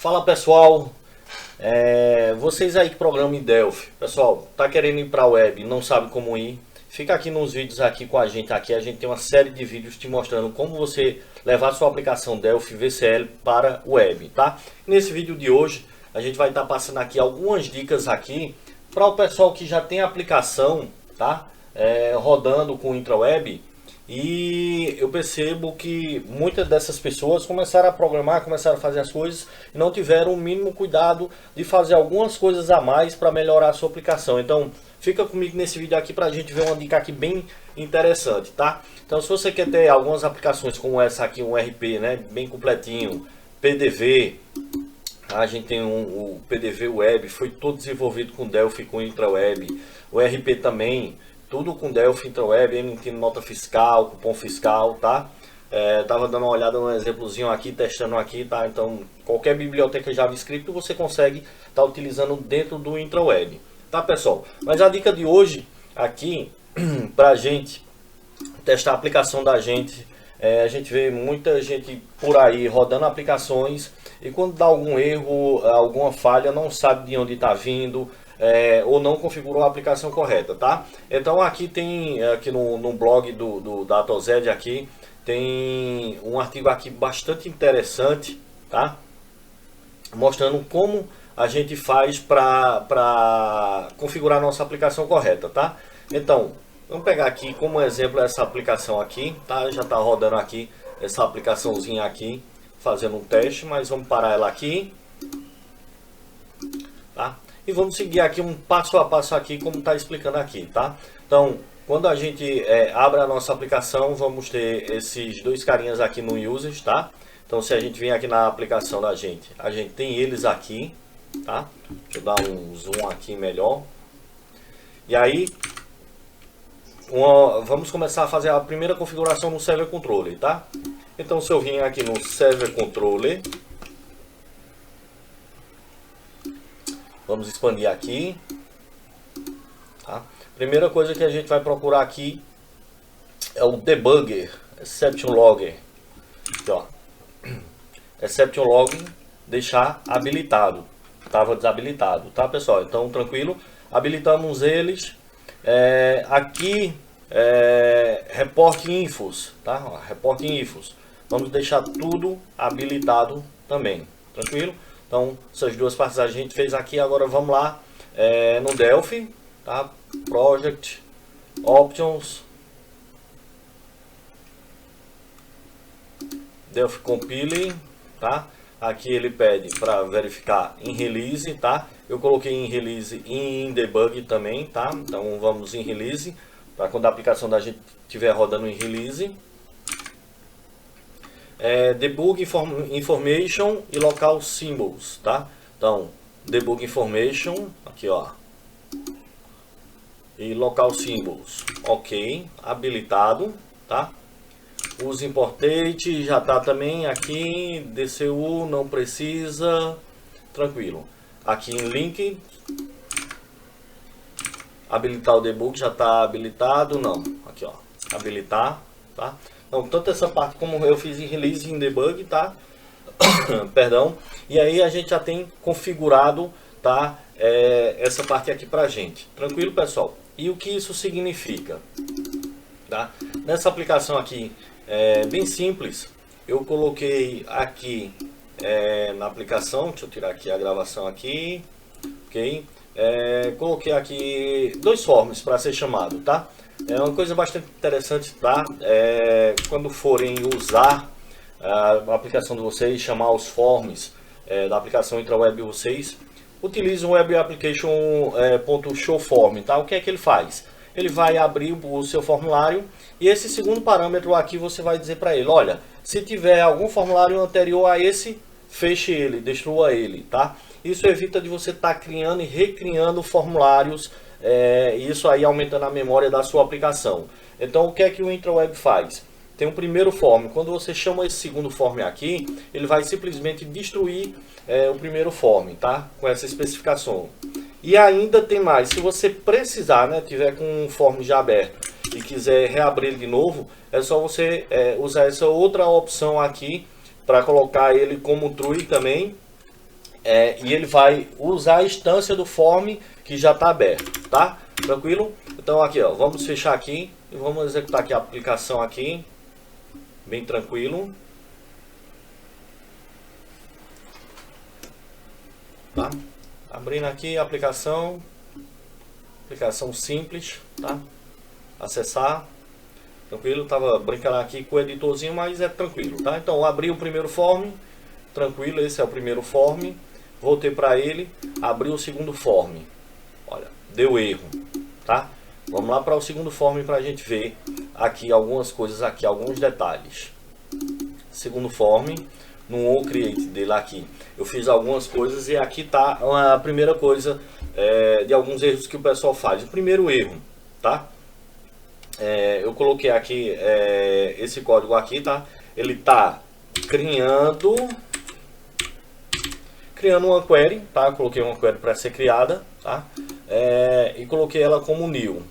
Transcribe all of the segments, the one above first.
Fala pessoal, vocês aí que programam em Delphi, pessoal, tá querendo ir para a web, não sabe como ir, fica aqui nos vídeos aqui com a gente tem uma série de vídeos te mostrando como você levar sua aplicação Delphi VCL para web, tá? Nesse vídeo de hoje a gente vai estar passando aqui algumas dicas aqui para o pessoal que já tem a aplicação, tá? Rodando com o intraweb. E eu percebo que muitas dessas pessoas começaram a programar, começaram a fazer as coisas e não tiveram o mínimo cuidado de fazer algumas coisas a mais para melhorar a sua aplicação. Então fica comigo nesse vídeo aqui para a gente ver uma dica aqui bem interessante, tá? Então se você quer ter algumas aplicações como essa aqui, um RP, né, bem completinho, PDV, a gente tem o PDV Web, foi todo desenvolvido com Delphi, com intraweb, o RP também, tudo com Delphi, intraweb, emitindo nota fiscal, cupom fiscal, tá? Tava dando uma olhada no exemplozinho aqui, testando aqui, tá? Então, qualquer biblioteca JavaScript você consegue estar utilizando dentro do intraweb, tá, pessoal? Mas a dica de hoje aqui, pra gente testar a aplicação da gente, a gente vê muita gente por aí rodando aplicações e quando dá algum erro, alguma falha, não sabe de onde está vindo, ou não configurou a aplicação correta, tá? Então aqui tem, aqui no blog do DataOzed aqui, tem um artigo aqui bastante interessante, tá? Mostrando como a gente faz para configurar a nossa aplicação correta, tá? Então, vamos pegar aqui como exemplo essa aplicação aqui, tá? Já está rodando aqui essa aplicaçãozinha aqui, fazendo um teste, mas vamos parar ela aqui, tá? E vamos seguir aqui um passo a passo aqui, como está explicando aqui, tá? Então, quando a gente abre a nossa aplicação, vamos ter esses dois carinhas aqui no Users, tá? Então, se a gente vir aqui na aplicação da gente, a gente tem eles aqui, tá? Deixa eu dar um zoom aqui melhor. E aí, vamos começar a fazer a primeira configuração no Server Controller, tá? Então, se eu vim aqui no Server Controller, vamos expandir aqui, tá? Primeira coisa que a gente vai procurar aqui é o Debugger, Exception Logger, aqui, ó. Exception Logging, deixar habilitado, estava desabilitado, tá, pessoal? Então, tranquilo, habilitamos eles. Aqui, Report Infos, tá? Ó, Report Infos, vamos deixar tudo habilitado também, tranquilo? Então, essas duas partes a gente fez aqui. Agora vamos lá no Delphi, tá? Project, Options, Delphi Compiling, tá? Aqui ele pede para verificar em release, tá? Eu coloquei em release e em debug também, tá? Então vamos em release, para quando a aplicação da gente estiver rodando em release. Debug Information e Local Symbols, tá? Então, Debug Information, aqui ó, e Local Symbols, ok, habilitado, tá? Use Importate, já tá também aqui, DCU não precisa, tranquilo. Aqui em Link, habilitar o debug, já tá habilitado, não, aqui ó, habilitar, tá? Então, tanto essa parte como eu fiz em release e em debug, tá? Perdão. E aí a gente já tem configurado, tá? Essa parte aqui pra gente. Tranquilo, pessoal? E o que isso significa? Tá? Nessa aplicação aqui, bem simples, eu coloquei aqui na aplicação, deixa eu tirar aqui a gravação aqui, ok? Coloquei aqui dois forms para ser chamado, tá? É uma coisa bastante interessante, tá? Quando forem usar a aplicação de vocês, chamar os forms da aplicação intraweb de vocês, utilize o Web Application .showForm, tá? O que é que ele faz? Ele vai abrir o seu formulário e esse segundo parâmetro aqui você vai dizer para ele, olha, se tiver algum formulário anterior a esse, feche ele, destrua ele, tá? Isso evita de você estar criando e recriando formulários, isso aí aumentando a memória da sua aplicação. Então o que é que o intraweb faz? Tem um primeiro form, quando você chama esse segundo form aqui, ele vai simplesmente destruir o primeiro form, tá? Com essa especificação. E ainda tem mais, se você precisar, né, tiver com um form já aberto e quiser reabrir ele de novo, é só você usar essa outra opção aqui para colocar ele como true também, e ele vai usar a instância do form que já está aberto, tá? Tranquilo? Então aqui, ó, vamos fechar aqui e vamos executar aqui a aplicação aqui, bem tranquilo, tá? Abrindo aqui a aplicação simples, tá? Acessar, tranquilo? Tava brincando aqui com o editorzinho, mas é tranquilo, tá? Então abri o primeiro form, tranquilo, esse é o primeiro form, voltei para ele, abri o segundo form, olha, deu erro, tá? Vamos lá para o segundo form para a gente ver aqui algumas coisas aqui, alguns detalhes. Segundo form, no onCreate dele aqui, eu fiz algumas coisas e aqui tá a primeira coisa de alguns erros que o pessoal faz. O primeiro erro, tá? Eu coloquei aqui esse código aqui, tá? Ele tá criando uma query, tá? Eu coloquei uma query para ser criada, tá? E coloquei ela como new,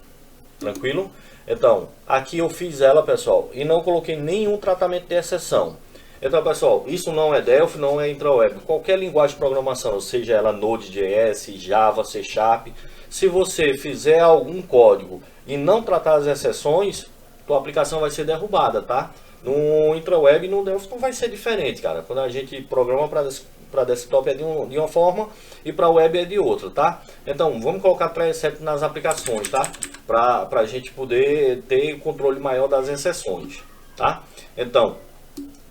tranquilo? Então, aqui eu fiz ela, pessoal, e não coloquei nenhum tratamento de exceção. Então, pessoal, isso não é Delphi, não é IntraWeb. Qualquer linguagem de programação, seja ela Node.js, Java, C Sharp, se você fizer algum código e não tratar as exceções, tua aplicação vai ser derrubada, tá? No IntraWeb e no Delphi não vai ser diferente, cara. Quando a gente programa para desktop é de uma forma e para web é de outra, tá? Então, vamos colocar try except nas aplicações, tá? Para a gente poder ter controle maior das exceções, tá? Então,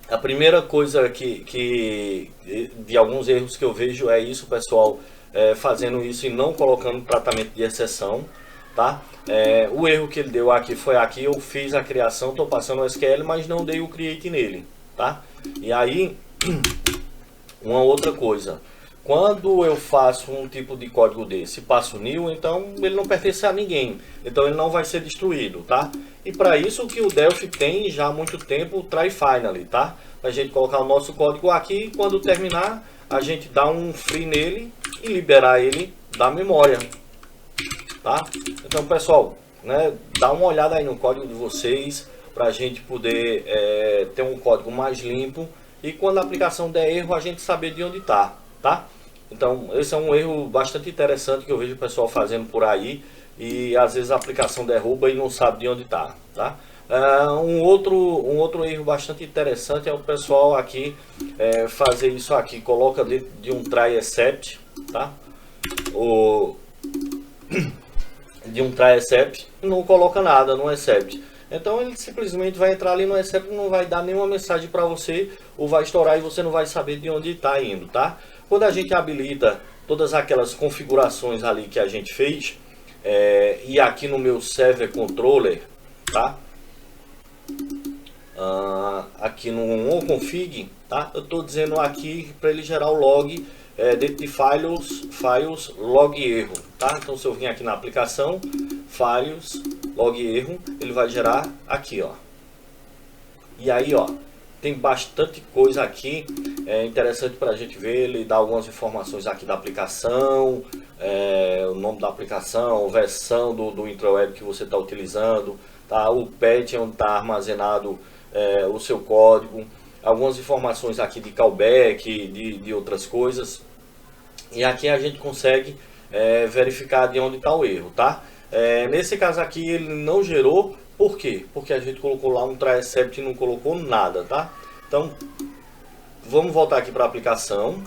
a primeira coisa que de alguns erros que eu vejo é isso, pessoal, fazendo isso e não colocando tratamento de exceção, tá? O erro que ele deu aqui foi aqui, eu fiz a criação, estou passando o SQL, mas não dei o create nele, tá? E aí, uma outra coisa, quando eu faço um tipo de código desse, passo new, então ele não pertence a ninguém, então ele não vai ser destruído, tá? E para isso que o Delphi tem já há muito tempo o try finally, tá? A gente colocar o nosso código aqui e quando terminar a gente dá um free nele e liberar ele da memória, tá? Então, pessoal, né, dá uma olhada aí no código de vocês para a gente poder ter um código mais limpo e quando a aplicação der erro a gente saber de onde está, tá? Então esse é um erro bastante interessante que eu vejo o pessoal fazendo por aí e às vezes a aplicação derruba e não sabe de onde está, tá? Um outro erro bastante interessante é o pessoal aqui fazer isso aqui, coloca dentro de um try except, tá? De um try except e não coloca nada no except. Então ele simplesmente vai entrar ali no except e não vai dar nenhuma mensagem para você, ou vai estourar e você não vai saber de onde está indo, tá? Quando a gente habilita todas aquelas configurações ali que a gente fez, e aqui no meu server controller, tá? Aqui no onConfig, tá? Eu estou dizendo aqui para ele gerar o log dentro de files log erro, tá? Então se eu vim aqui na aplicação, files log erro, ele vai gerar aqui, ó. E aí, ó, tem bastante coisa aqui interessante para a gente ver. Ele dá algumas informações aqui da aplicação, o nome da aplicação, versão do IntraWeb que você está utilizando, tá? O path onde está armazenado o seu código, algumas informações aqui de callback, de outras coisas. E aqui a gente consegue verificar de onde está o erro, tá? Nesse caso aqui ele não gerou, por quê? Porque a gente colocou lá um try except e não colocou nada, tá? Então, vamos voltar aqui para a aplicação,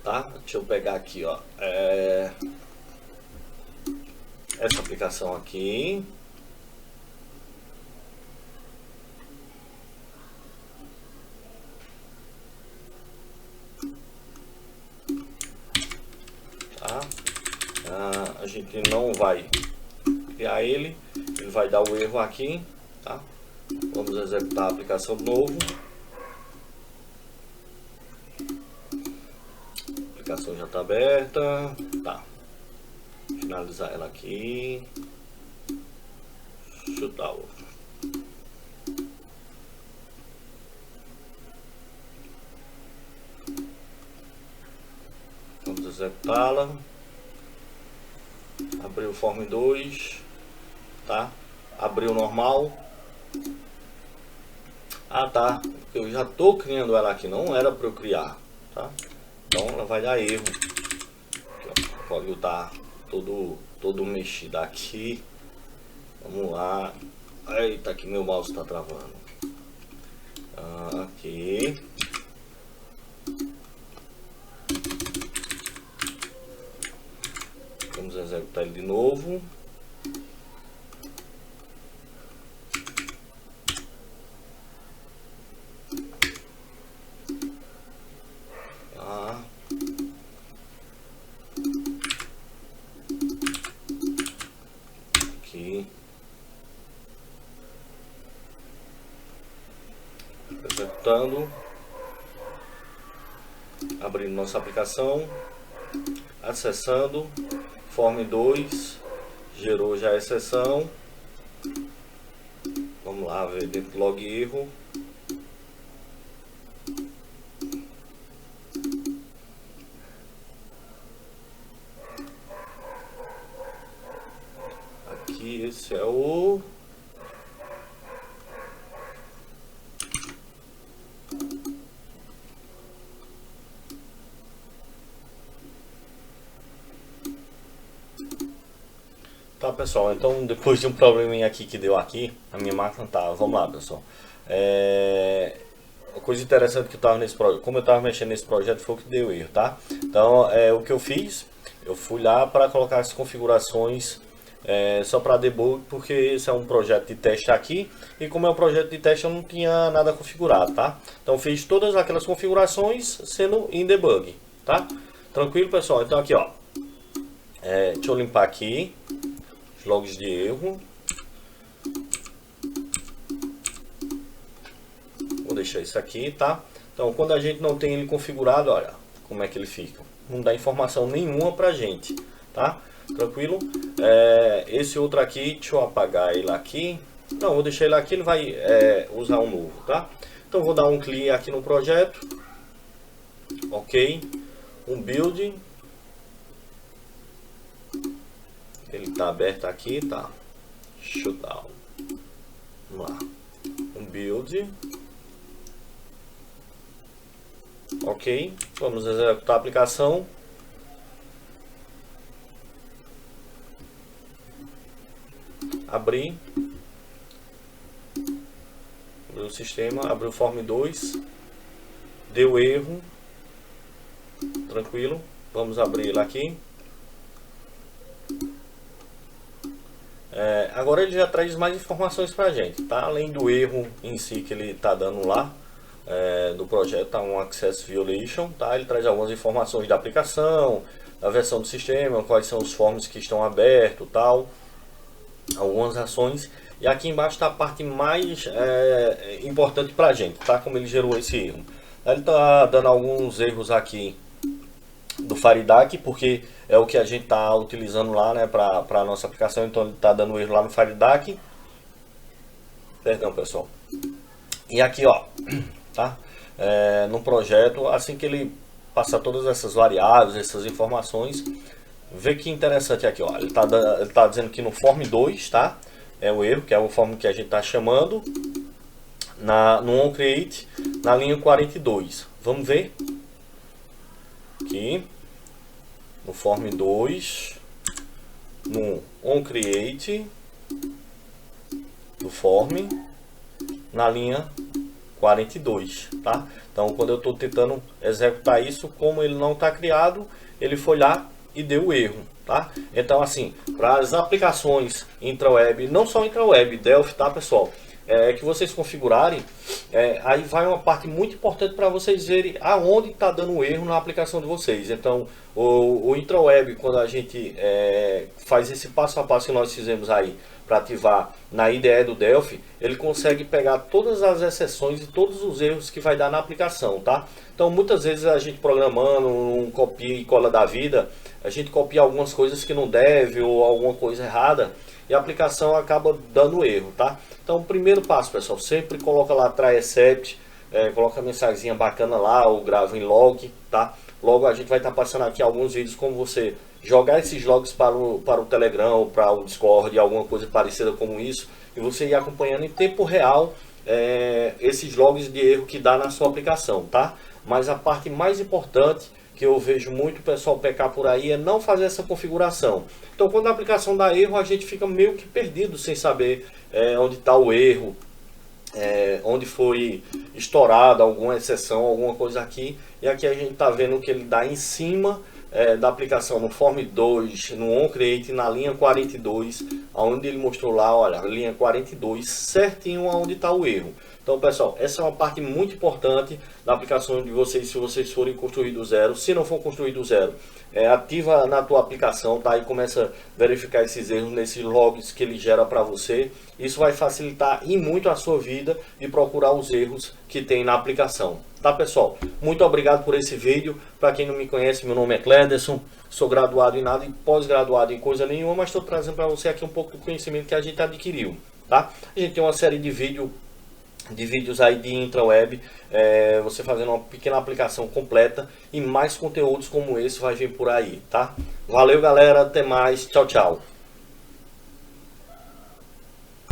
tá? Deixa eu pegar aqui, ó, essa aplicação aqui. Tá? A gente não vai criar ele vai dar o erro aqui, tá? Vamos executar a aplicação de novo. A aplicação já está aberta, tá? Finalizar ela aqui, chutar o vamos executá-la, abrir o form 2, tá? Abrir o normal. Ah, tá, eu já tô criando ela aqui, não era para eu criar, tá? Então ela vai dar erro. Aqui, ó, o código tá todo mexido aqui. Vamos lá. Eita, aqui meu mouse tá travando. Aqui. Vamos executar ele de novo. Aqui. Executando. Abrindo nossa aplicação. Acessando. Form 2. Gerou já a exceção. Vamos lá ver dentro do log erro. Aqui esse é o... Tá, pessoal, então depois de um probleminha aqui que deu aqui, a minha máquina tá, vamos lá, pessoal. Uma coisa interessante que eu tava nesse projeto, como eu tava mexendo nesse projeto, foi o que deu erro, tá? Então, o que eu fiz, eu fui lá para colocar as configurações só para debug, porque esse é um projeto de teste aqui, e como é um projeto de teste eu não tinha nada configurado, tá? Então fiz todas aquelas configurações sendo em debug, tá? Tranquilo, pessoal? Então aqui, ó, deixa eu limpar aqui os logs de erro. Vou deixar isso aqui, tá? Então quando a gente não tem ele configurado, olha como é que ele fica. Não dá informação nenhuma pra gente, tá? Tranquilo? Esse outro aqui, deixa eu apagar ele aqui. Não, vou deixar ele aqui, ele vai usar um novo, tá? Então vou dar um clique aqui no projeto. Ok. Um build. Ele tá aberto aqui, tá? Shutdown. Vamos lá. Um build. Ok. Vamos executar a aplicação. Abrir. Abriu o sistema. Abriu o Form 2. Deu erro. Tranquilo. Vamos abrir ele aqui. Agora ele já traz mais informações para a gente, tá? Além do erro em si que ele está dando lá do projeto, tá um Access Violation, tá? Ele traz algumas informações da aplicação, da versão do sistema, quais são os forms que estão abertos, tal, algumas ações. E aqui embaixo está a parte mais importante para a gente, tá? Como ele gerou esse erro. Ele está dando alguns erros aqui do FireDAC, porque é o que a gente está utilizando lá, né, para a nossa aplicação. Então ele está dando erro lá no FireDAC. Perdão, pessoal. E aqui, ó, tá? No projeto, assim que ele passar todas essas variáveis, essas informações, vê que interessante aqui, ó. Ele tá dizendo que no Form 2, tá? É o erro, que é o form que a gente está chamando no onCreate, na linha 42. Vamos ver aqui no Form 2, no onCreate do Form, na linha 42, tá? Então quando eu estou tentando executar isso, como ele não está criado, ele foi lá e deu erro, tá? Então assim, para as aplicações intraweb, não só intraweb, Delphi, tá, pessoal? Que vocês configurarem, aí vai uma parte muito importante para vocês verem aonde está dando erro na aplicação de vocês. Então o intraweb, quando a gente faz esse passo a passo que nós fizemos aí para ativar na IDE do Delphi, ele consegue pegar todas as exceções e todos os erros que vai dar na aplicação, tá? Então muitas vezes a gente programando um copia e cola da vida, a gente copia algumas coisas que não deve ou alguma coisa errada, e a aplicação acaba dando erro, tá? Então o primeiro passo, pessoal, sempre coloca lá try except, coloca a mensagenzinha bacana lá, ou grava em log, tá? Logo a gente vai estar passando aqui alguns vídeos como você jogar esses logs para o Telegram ou para o Discord, alguma coisa parecida como isso, e você ir acompanhando em tempo real esses logs de erro que dá na sua aplicação, tá? Mas a parte mais importante que eu vejo muito pessoal pecar por aí é não fazer essa configuração. Então quando a aplicação dá erro, a gente fica meio que perdido sem saber onde está o erro, onde foi estourada alguma exceção, alguma coisa aqui. E aqui a gente está vendo que ele dá em cima da aplicação no Form 2, no OnCreate, na linha 42, onde ele mostrou lá, olha, linha 42, certinho onde está o erro. Então pessoal, essa é uma parte muito importante da aplicação de vocês, se vocês forem construir do zero. Se não for construir do zero, ativa na tua aplicação, tá? E começa a verificar esses erros nesses logs que ele gera para você. Isso vai facilitar e muito a sua vida de procurar os erros que tem na aplicação. Tá pessoal? Muito obrigado por esse vídeo. Para quem não me conhece, meu nome é Cléderson, sou graduado em nada e pós-graduado em coisa nenhuma, mas estou trazendo para você aqui um pouco do conhecimento que a gente adquiriu, tá? A gente tem uma série de vídeos aí de intraweb, você fazendo uma pequena aplicação completa, e mais conteúdos como esse vai vir por aí, tá? Valeu galera, até mais, tchau, tchau.